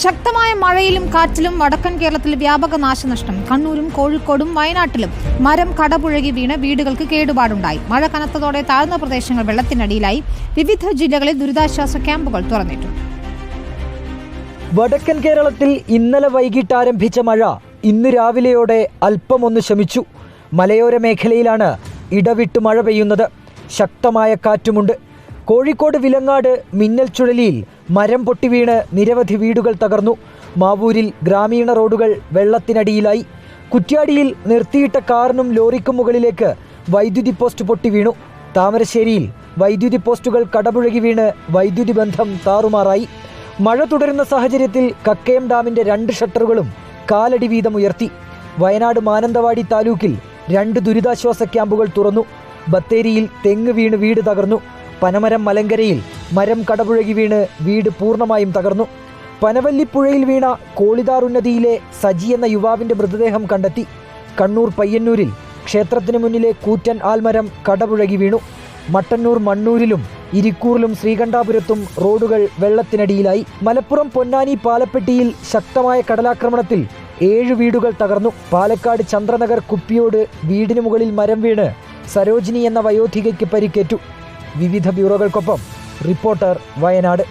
ശക്തമായ മഴയിലും കാറ്റിലും വടക്കൻ കേരളത്തിൽ വ്യാപക നാശനഷ്ടം. കണ്ണൂരും കോഴിക്കോടും വയനാട്ടിലും മരം കടപുഴകി വീണ് വീടുകൾക്ക് കേടുപാടുണ്ടായി. മഴ കനത്തതോടെ താഴ്ന്ന പ്രദേശങ്ങൾ വെള്ളത്തിനടിയിലായി. വിവിധ ജില്ലകളിൽ ദുരിതാശ്വാസ ക്യാമ്പുകൾ തുറന്നിട്ടുണ്ട്. വടക്കൻ കേരളത്തിൽ ഇന്നലെ വൈകിട്ട് ആരംഭിച്ച മഴ ഇന്ന് രാവിലെയോടെ അല്പമൊന്ന് ശമിച്ചു. മലയോര മേഖലയിലാണ് ഇടവിട്ട് മഴ പെയ്യുന്നത്. ശക്തമായ കാറ്റുമുണ്ട്. കോഴിക്കോട് വിലങ്ങാട് മിന്നൽ ചുഴലിയിൽ മരം പൊട്ടിവീണ് നിരവധി വീടുകൾ തകർന്നു. മാവൂരിൽ ഗ്രാമീണ റോഡുകൾ വെള്ളത്തിനടിയിലായി. കുറ്റ്യാടിയിൽ നിർത്തിയിട്ട കാറിനും ലോറിക്കും മുകളിലേക്ക് വൈദ്യുതി പോസ്റ്റ് പൊട്ടിവീണു. താമരശ്ശേരിയിൽ വൈദ്യുതി പോസ്റ്റുകൾ കടപുഴകി വീണ് വൈദ്യുതി ബന്ധം താറുമാറായി. മഴ തുടരുന്ന സാഹചര്യത്തിൽ കക്കയം ഡാമിന്റെ 2 ഷട്ടറുകളും കാലടി വീതം ഉയർത്തി. വയനാട് മാനന്തവാടി താലൂക്കിൽ 2 ദുരിതാശ്വാസ ക്യാമ്പുകൾ തുറന്നു. ബത്തേരിയിൽ തെങ്ങ് വീണ് വീട് തകർന്നു. പനമരം മലങ്കരയിൽ മരം കടപുഴകി വീണ് വീട് പൂർണ്ണമായും തകർന്നു. പനവല്ലിപ്പുഴയിൽ വീണ കോളിതാർ ഉന്നതിയിലെ സജി എന്ന യുവാവിന്റെ മൃതദേഹം കണ്ടെത്തി. കണ്ണൂർ പയ്യന്നൂരിൽ ക്ഷേത്രത്തിന് മുന്നിലെ കൂറ്റൻ ആൽമരം കടപുഴകി വീണു. മട്ടന്നൂർ മണ്ണൂരിലും ഇരിക്കൂറിലും ശ്രീകണ്ഠാപുരത്തും റോഡുകൾ വെള്ളത്തിനടിയിലായി. മലപ്പുറം പൊന്നാനി പാലപ്പെട്ടിയിൽ ശക്തമായ കടലാക്രമണത്തിൽ 7 വീടുകൾ തകർന്നു. പാലക്കാട് ചന്ദ്രനഗർ കുപ്പിയോട് വീടിന് മുകളിൽ മരം വീണ് സരോജിനി എന്ന വയോധികയ്ക്ക് പരിക്കേറ്റു. വിവിധ ബ്യൂറോകൾക്കൊപ്പം റിപ്പോർട്ടർ വയനാട്.